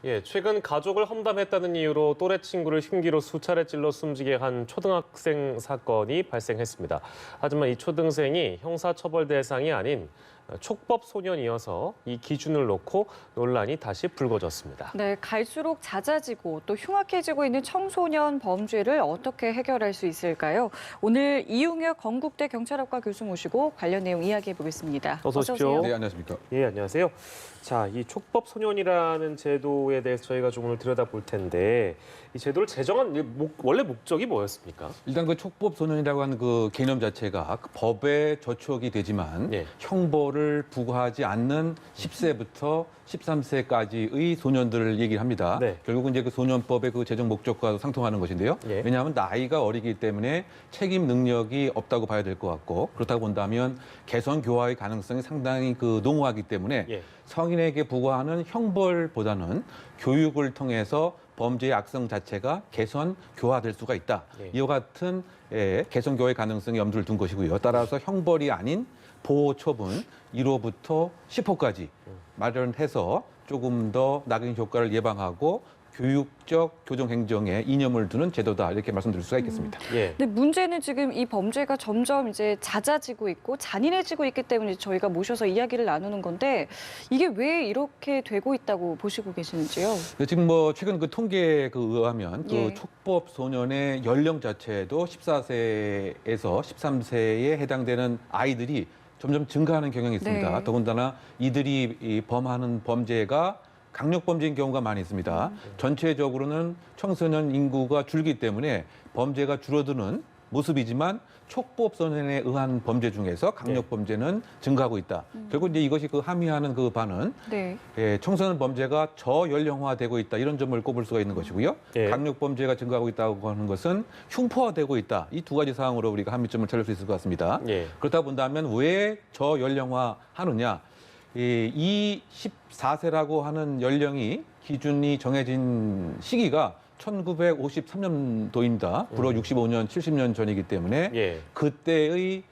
예, 최근 가족을 험담했다는 이유로 또래 친구를 흉기로 수차례 찔러 숨지게 한 초등학생 사건이 발생했습니다. 하지만 이 초등생이 형사처벌 대상이 아닌 촉법 소년이어서 이 기준을 놓고 논란이 다시 불거졌습니다. 네, 갈수록 잦아지고 또 흉악해지고 있는 청소년 범죄를 어떻게 해결할 수 있을까요? 오늘 이웅혁 건국대 경찰학과 교수 모시고 관련 내용 이야기해 보겠습니다. 어서 오십시오. 네, 안녕하십니까. 예, 안녕하세요. 자, 이 촉법 소년이라는 제도에 대해서 저희가 좀 오늘 들여다볼 텐데 이 제도를 제정한 원래 목적이 뭐였습니까? 일단 그 촉법 소년이라고 하는 그 개념 자체가 그 법에 저촉이 되지만 예. 형벌을 부과하지 않는 10세부터 13세까지의 소년들을 얘기를 합니다. 네. 결국은 이제 그 소년법의 그 제정 목적과 상통하는 것인데요. 예. 왜냐하면 나이가 어리기 때문에 책임 능력이 없다고 봐야 될 것 같고, 그렇다고 본다면 개선 교화의 가능성이 상당히 그 농후하기 때문에 예. 성인에게 부과하는 형벌보다는 교육을 통해서 범죄의 악성 자체가 개선 교화될 수가 있다. 예. 이와 같은 개선 교화의 가능성이 염두를 둔 것이고요. 따라서 형벌이 아닌 보호 처분 1호부터 10호까지 마련해서 조금 더 낙인 효과를 예방하고 교육적 교정 행정에 이념을 두는 제도다, 이렇게 말씀드릴 수가 있겠습니다. 예. 근데 문제는 지금 이 범죄가 점점 이제 잦아지고 있고 잔인해지고 있기 때문에 저희가 모셔서 이야기를 나누는 건데 이게 왜 이렇게 되고 있다고 보시고 계시는지요? 지금 뭐 최근 그 통계에 의하면 그 예. 촉법 소년의 연령 자체도 14세에서 13세에 해당되는 아이들이 점점 증가하는 경향이 있습니다. 네. 더군다나 이들이 이 범하는 범죄가 강력범죄인 경우가 많이 있습니다. 전체적으로는 청소년 인구가 줄기 때문에 범죄가 줄어드는 모습이지만 촉법 소년에 의한 범죄 중에서 강력범죄는 증가하고 있다. 결국 이제 이것이 그 함의하는 그 바는 네. 청소년 범죄가 저연령화되고 있다, 이런 점을 꼽을 수가 있는 것이고요. 예. 강력범죄가 증가하고 있다고 하는 것은 흉포화되고 있다. 이 두 가지 사항으로 우리가 함의점을 찾을 수 있을 것 같습니다. 예. 그렇다 본다면 왜 저연령화하느냐? 이 14세라고 하는 연령이 기준이 정해진 시기가 1953년도입니다. 불어 65년, 70년 전이기 때문에 예. 그때의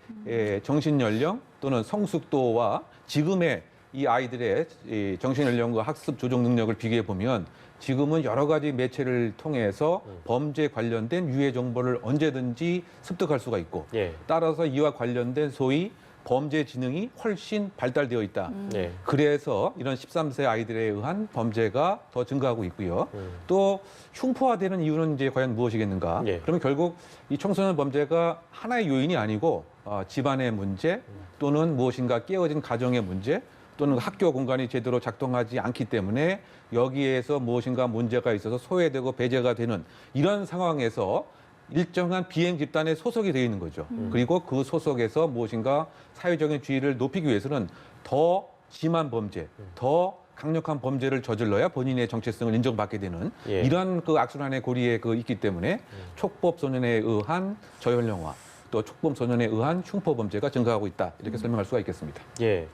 정신 연령 또는 성숙도와 지금의 이 아이들의 이 정신 연령과 학습 조정 능력을 비교해 보면 지금은 여러 가지 매체를 통해서 범죄 관련된 유해 정보를 언제든지 습득할 수가 있고, 예. 따라서 이와 관련된 소위 범죄 지능이 훨씬 발달되어 있다. 예. 그래서 이런 13세 아이들에 의한 범죄가 더 증가하고 있고요. 또 흉포화되는 이유는 이제 과연 무엇이겠는가? 예. 그러면 결국 이 청소년 범죄가 하나의 요인이 아니고 집안의 문제 또는 무엇인가 깨어진 가정의 문제 또는 학교 공간이 제대로 작동하지 않기 때문에 여기에서 무엇인가 문제가 있어서 소외되고 배제가 되는 이런 상황에서 일정한 비행 집단에 소속이 되어 있는 거죠. 그리고 그 소속에서 무엇인가 사회적인 지위를 높이기 위해서는 더 심한 범죄, 더 강력한 범죄를 저질러야 본인의 정체성을 인정받게 되는 예. 이러한 그 악순환의 고리에 있기 때문에 촉법 소년에 의한 저연령화, 또 촉법 소년에 의한 흉포 범죄가 증가하고 있다, 이렇게 설명할 수가 있겠습니다. 예.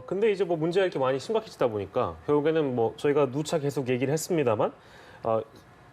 근데 이제 뭐 문제가 이렇게 많이 심각해지다 보니까 결국에는 뭐 저희가 누차 계속 얘기를 했습니다만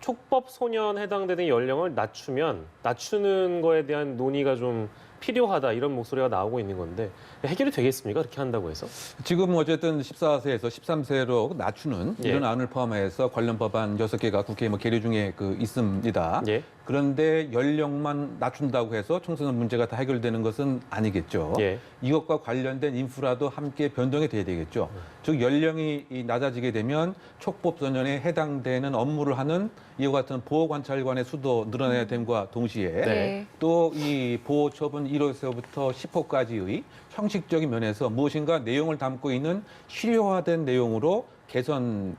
촉법 소년 해당되는 연령을 낮추는 거에 대한 논의가 좀 필요하다, 이런 목소리가 나오고 있는 건데 해결이 되겠습니까? 그렇게 한다고 해서? 지금 어쨌든 14세에서 13세로 낮추는 예. 이런 안을 포함해서 관련 법안 6개가 국회에 계류 중에 있습니다. 예. 그런데 연령만 낮춘다고 해서 청소년 문제가 다 해결되는 것은 아니겠죠. 예. 이것과 관련된 인프라도 함께 변동이 돼야 되겠죠. 즉 연령이 낮아지게 되면 촉법 소년에 해당되는 업무를 하는 이와 같은 보호관찰관의 수도 늘어나야 됨과 동시에 네. 또 이 보호 처분 1호에서부터 10호까지의 형식적인 면에서 무엇인가 내용을 담고 있는 실효화된 내용으로 개선이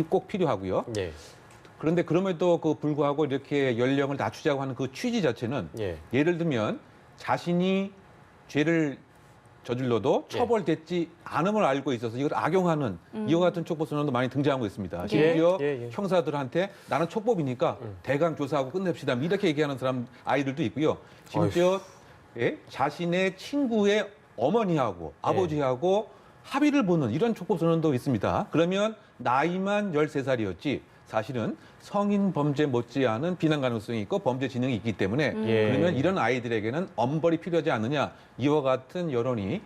꼭 필요하고요. 예. 그런데 그럼에도 불구하고 이렇게 연령을 낮추자고 하는 그 취지 자체는 예. 예를 들면 자신이 죄를 저질러도 예. 처벌됐지 않음을 알고 있어서 이걸 악용하는 이와 같은 촉법 소년도 많이 등장하고 있습니다. 예. 심지어 예. 형사들한테 나는 촉법이니까 대강 조사하고 끝냅시다, 이렇게 얘기하는 아이들도 있고요. 심지어 자신의 친구의 어머니하고 아버지하고 합의를 보는 이런 촉법 소년도 있습니다. 그러면 나이만 13살이었지 사실은 성인 범죄 못지않은 비난 가능성이 있고 범죄 지능이 있기 때문에 예. 그러면 이런 아이들에게는 엄벌이 필요하지 않느냐 이와 같은 여론이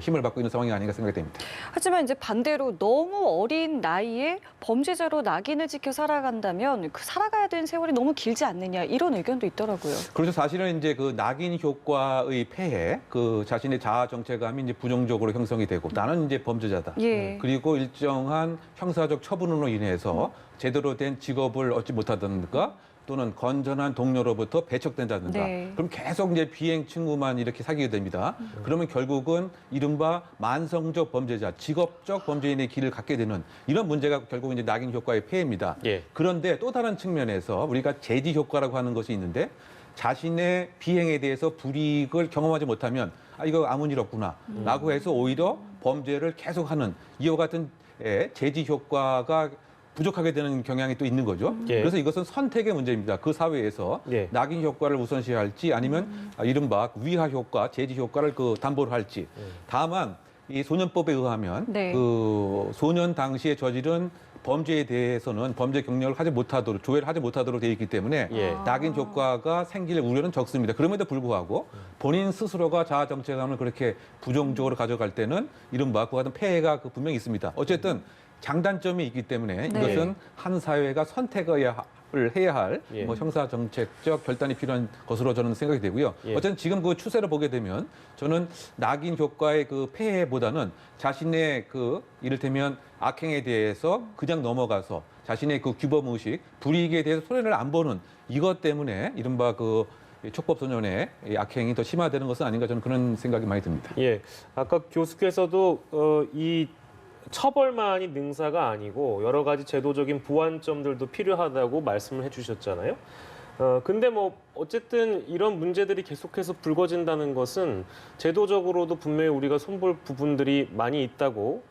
힘을 받고 있는 상황이 아닌가 생각이 됩니다. 하지만 이제 반대로 너무 어린 나이에 범죄자로 낙인을 찍혀 살아간다면 그 살아가야 되는 세월이 너무 길지 않느냐 이런 의견도 있더라고요. 그렇죠. 사실은 이제 그 낙인 효과의 폐해, 그 자신의 자아 정체감이 이제 부정적으로 형성이 되고 나는 이제 범죄자다. 예. 그리고 일정한 형사적 처분으로 인해서 제대로 된 직업을 얻지 못하든가 또는 건전한 동료로부터 배척된다든가 네. 그럼 계속 이제 비행 친구만 이렇게 사귀게 됩니다. 그러면 결국은 이른바 만성적 범죄자, 직업적 범죄인의 길을 갖게 되는 이런 문제가 결국 이제 낙인 효과의 폐해입니다. 예. 그런데 또 다른 측면에서 우리가 제지 효과라고 하는 것이 있는데 자신의 비행에 대해서 불이익을 경험하지 못하면 아 이거 아무 일 없구나 라고 해서 오히려 범죄를 계속하는 이와 같은 제지 효과가 부족하게 되는 경향이 또 있는 거죠. 예. 그래서 이것은 선택의 문제입니다. 그 사회에서 예. 낙인 효과를 우선시할지 아니면 이른바 위하 효과, 제지 효과를 그 담보를 할지. 다만 이 소년법에 의하면 네. 그 소년 당시에 저지른 범죄에 대해서는 범죄 경력을 하지 못하도록 조회를 하지 못하도록 되어 있기 때문에 예. 낙인 효과가 생길 우려는 적습니다. 그럼에도 불구하고 본인 스스로가 자아 정체감을 그렇게 부정적으로 가져갈 때는 이른바 그와 같은 폐해가 분명히 있습니다. 어쨌든 장단점이 있기 때문에 네. 이것은 한 사회가 선택을 해야 할 예. 뭐 형사 정책적 결단이 필요한 것으로 저는 생각이 되고요. 예. 어쨌든 지금 그 추세를 보게 되면 저는 낙인 효과의 그 폐해보다는 자신의 그 이를테면 악행에 대해서 그냥 넘어가서 자신의 그 규범 의식, 불이익에 대해서 손해를 안 보는 이것 때문에 이른바 그 촉법 소년의 악행이 더 심화되는 것은 아닌가 저는 그런 생각이 많이 듭니다. 예. 아까 교수께서도 이 처벌만이 능사가 아니고 여러 가지 제도적인 보완점들도 필요하다고 말씀을 해주셨잖아요. 근데 뭐 어쨌든 이런 문제들이 계속해서 불거진다는 것은 제도적으로도 분명히 우리가 손볼 부분들이 많이 있다고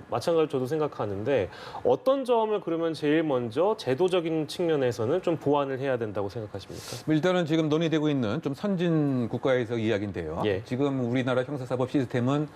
마찬가지로 저도 생각하는데 어떤 점을 그러면 제일 먼저 제도적인 측면에서는 좀 보완을 해야 된다고 생각하십니까? 일단은 지금 논의되고 있는 좀 선진 국가에서 이야기인데요. 예. 지금 우리나라 형사사법 시스템은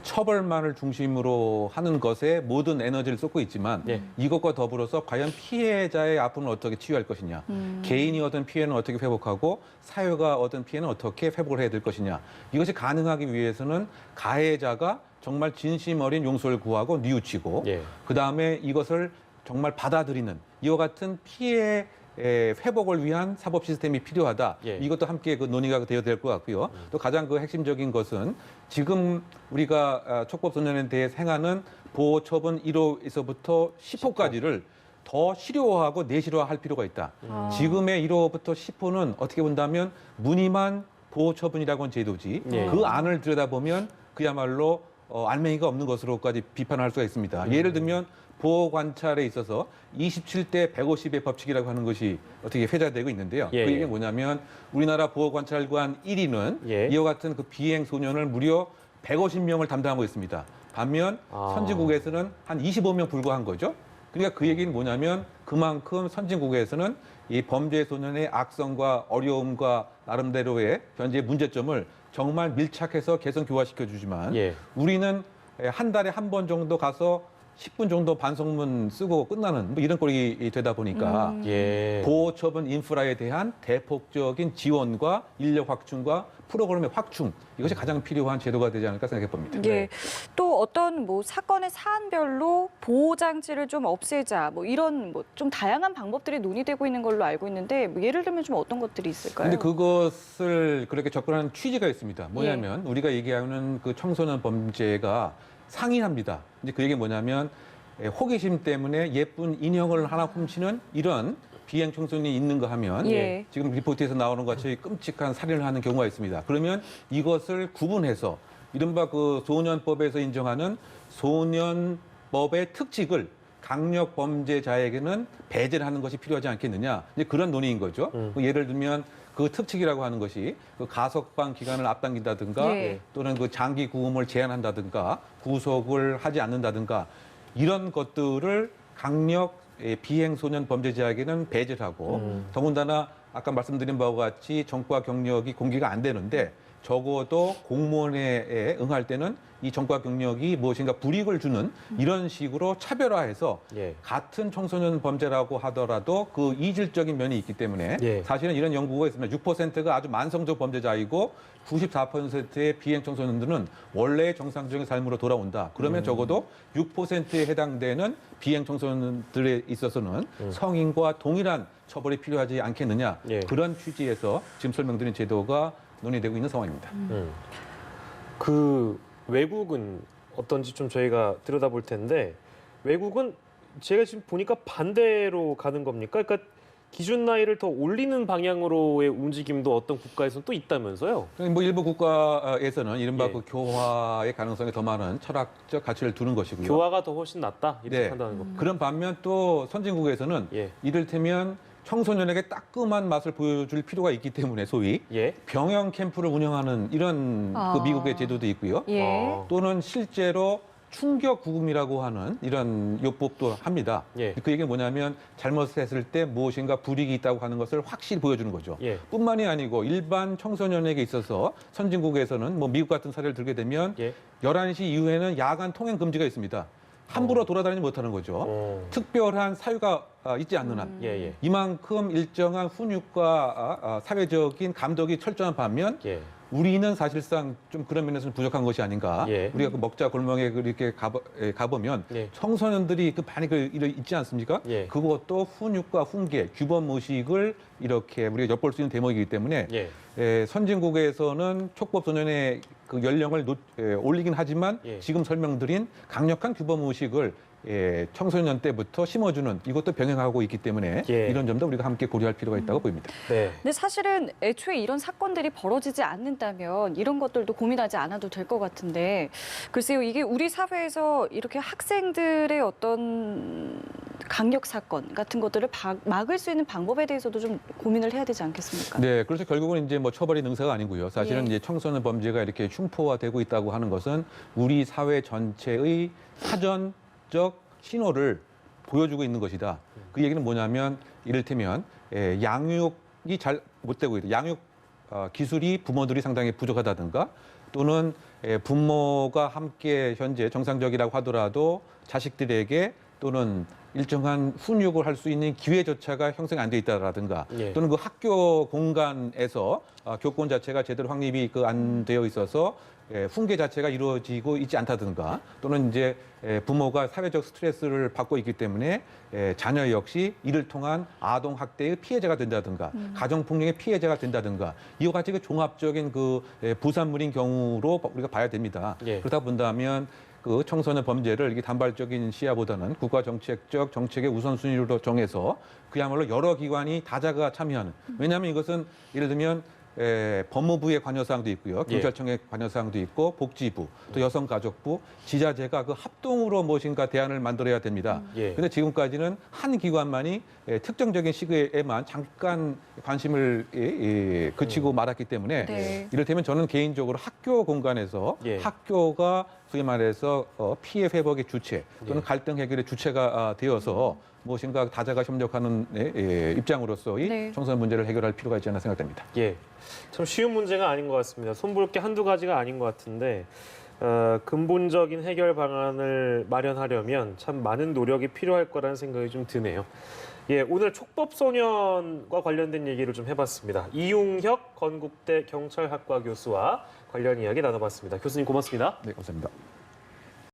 처벌만을 중심으로 하는 것에 모든 에너지를 쏟고 있지만 예. 이것과 더불어서 과연 피해자의 아픔을 어떻게 치유할 것이냐, 개인이 얻은 피해는 어떻게 회복하고 사회가 얻은 피해는 어떻게 회복을 해야 될 것이냐. 이것이 가능하기 위해서는 가해자가 정말 진심 어린 용서를 구하고 뉘우치고 예. 그다음에 이것을 정말 받아들이는 이와 같은 피해 회복을 위한 사법 시스템이 필요하다. 예. 이것도 함께 그 논의가 되어야 될 것 같고요. 또 가장 그 핵심적인 것은 지금 우리가 촉법 소년에 대해 행하는 보호 처분 1호에서부터 10호까지를 더 실효화하고 내실화할 필요가 있다. 지금의 1호부터 10호는 어떻게 본다면 무늬만 보호 처분이라고 하는 제도지. 예. 그 안을 들여다보면 그야말로 알맹이가 없는 것으로까지 비판할 수가 있습니다. 예를 들면 보호 관찰에 있어서 27대 150의 법칙이라고 하는 것이 어떻게 회자되고 있는데요. 예, 그 예. 얘기는 뭐냐면 우리나라 보호 관찰관 1위는 예. 이와 같은 그 비행 소년을 무려 150명을 담당하고 있습니다. 반면 아. 선진국에서는 한 25명 불과한 거죠. 그러니까 그 얘기는 뭐냐면 그만큼 선진국에서는 이 범죄 소년의 악성과 어려움과 나름대로의 현재 문제점을 정말 밀착해서 개선 교화시켜 주지만 예. 우리는 한 달에 한 번 정도 가서 10분 정도 반성문 쓰고 끝나는 뭐 이런 꼴이 되다 보니까 예. 보호 처분 인프라에 대한 대폭적인 지원과 인력 확충과 프로그램의 확충 이것이 가장 필요한 제도가 되지 않을까 생각해 봅니다. 예. 또 어떤 뭐 사건의 사안별로 보호 장치를 좀 없애자 뭐 이런 뭐 좀 다양한 방법들이 논의되고 있는 걸로 알고 있는데 뭐 예를 들면 좀 어떤 것들이 있을까요? 근데 그것을 그렇게 접근하는 취지가 있습니다. 뭐냐면 우리가 얘기하는 그 청소년 범죄가 상이합니다. 이제 그 얘기 뭐냐면 호기심 때문에 예쁜 인형을 하나 훔치는 이런 비행 청소년이 있는 거 하면 예. 지금 리포트에서 나오는 것 같이 끔찍한 살인을 하는 경우가 있습니다. 그러면 이것을 구분해서 이른바 그 소년법에서 인정하는 소년법의 특칙을 강력 범죄자에게는 배제를 하는 것이 필요하지 않겠느냐. 이제 그런 논의인 거죠. 예를 들면 그 특칙이라고 하는 것이 그 가석방 기간을 앞당긴다든가 예. 또는 그 장기 구금을 제한한다든가 구속을 하지 않는다든가 이런 것들을 강력 비행 소년 범죄자에게는 배제를 하고 더군다나 아까 말씀드린 바와 같이 정과 경력이 공개가 안 되는데 적어도 공무원에 응할 때는 이 정과 경력이 무엇인가 불이익을 주는 이런 식으로 차별화해서 예. 같은 청소년 범죄라고 하더라도 그 이질적인 면이 있기 때문에 예. 사실은 이런 연구가 있습니다. 6%가 아주 만성적 범죄자이고 94%의 비행 청소년들은 원래의 정상적인 삶으로 돌아온다. 그러면 적어도 6%에 해당되는 비행 청소년들에 있어서는 성인과 동일한 처벌이 필요하지 않겠느냐. 예. 그런 취지에서 지금 설명드린 제도가 논의되고 있는 상황입니다. 그 외국은 어떤지 좀 저희가 들여다볼 텐데 외국은 제가 지금 보니까 반대로 가는 겁니까? 그러니까 기준 나이를 더 올리는 방향으로의 움직임도 어떤 국가에서는 또 있다면서요? 뭐 일부 국가에서는 이른바 예. 그 교화의 가능성이 더 많은 철학적 가치를 두는 것이고요. 교화가 더 훨씬 낫다 이렇게 네. 판단하는 거. 그런 반면 또 선진국에서는 예. 이를테면 청소년에게 따끔한 맛을 보여줄 필요가 있기 때문에 소위 예. 병영 캠프를 운영하는 이런 아. 그 미국의 제도도 있고요. 예. 또는 실제로 충격 구금이라고 하는 이런 요법도 합니다. 예. 그 얘기는 뭐냐면 잘못했을 때 무엇인가 불이익이 있다고 하는 것을 확실히 보여주는 거죠. 예. 뿐만이 아니고 일반 청소년에게 있어서 선진국에서는 뭐 미국 같은 사례를 들게 되면 예. 11시 이후에는 야간 통행 금지가 있습니다. 함부로 돌아다니지 못하는 거죠. 특별한 사유가 있지 않는 한. 예, 예. 이만큼 일정한 훈육과 사회적인 감독이 철저한 반면 예. 우리는 사실상 좀 그런 면에서는 부족한 것이 아닌가. 예. 우리가 그 먹자 골목에 그렇게 가보면 예. 청소년들이 그 많이 있지 않습니까? 예. 그것도 훈육과 훈계, 규범 의식을 이렇게 우리가 엿볼 수 있는 대목이기 때문에 예. 선진국에서는 촉법 소년의 그 연령을 올리긴 하지만 예. 지금 설명드린 강력한 규범 의식을 청소년 때부터 심어주는 이것도 병행하고 있기 때문에 예. 이런 점도 우리가 함께 고려할 필요가 있다고 보입니다. 네. 근데 사실은 애초에 이런 사건들이 벌어지지 않는다면 이런 것들도 고민하지 않아도 될 것 같은데 글쎄요, 이게 우리 사회에서 이렇게 학생들의 어떤 강력 사건 같은 것들을 막을 수 있는 방법에 대해서도 좀 고민을 해야 되지 않겠습니까? 네, 그래서 결국은 이제 뭐 처벌이 능사가 아니고요. 사실은 예. 이제 청소년 범죄가 이렇게 흉포화되고 있다고 하는 것은 우리 사회 전체의 사전적 신호를 보여주고 있는 것이다. 그 얘기는 뭐냐면 이를테면 양육이 잘 못 되고 있다. 양육 기술이 부모들이 상당히 부족하다든가 또는 부모가 함께 현재 정상적이라고 하더라도 자식들에게 또는 일정한 훈육을 할 수 있는 기회조차가 형성이 안 돼 있다라든가 예. 또는 그 학교 공간에서 교권 자체가 제대로 확립이 안 되어 있어서 훈계 자체가 이루어지고 있지 않다든가 또는 이제 부모가 사회적 스트레스를 받고 있기 때문에 자녀 역시 이를 통한 아동 학대의 피해자가 된다든가 가정 폭력의 피해자가 된다든가 이와 같이 그 종합적인 그 부산물인 경우로 우리가 봐야 됩니다. 예. 그러다 본다면 그 청소년 범죄를 이게 단발적인 시야보다는 국가 정책적 정책의 우선순위로 정해서 그야말로 여러 기관이 다자가 참여하는. 왜냐하면 이것은 예를 들면 법무부의 관여사항도 있고요. 경찰청의 관여사항도 있고 복지부, 또 여성가족부, 지자체가 그 합동으로 무엇인가 대안을 만들어야 됩니다. 그런데 지금까지는 한 기관만이 특정적인 시기에만 잠깐 관심을 그치고 말았기 때문에 네. 이를테면 저는 개인적으로 학교 공간에서 예. 학교가 소위 말해서 피해 회복의 주체 또는 예. 갈등 해결의 주체가 되어서 무엇인가 다자가 협력하는 입장으로서의 네. 청소년 문제를 해결할 필요가 있지 않나 생각됩니다. 예. 참 쉬운 문제가 아닌 것 같습니다. 손볼 게 한두 가지가 아닌 것 같은데 근본적인 해결 방안을 마련하려면 참 많은 노력이 필요할 거라는 생각이 좀 드네요. 예, 오늘 촉법소년과 관련된 얘기를 좀 해봤습니다. 이웅혁 건국대 경찰학과 교수와 관련 이야기 나눠봤습니다. 교수님 고맙습니다. 네, 감사합니다.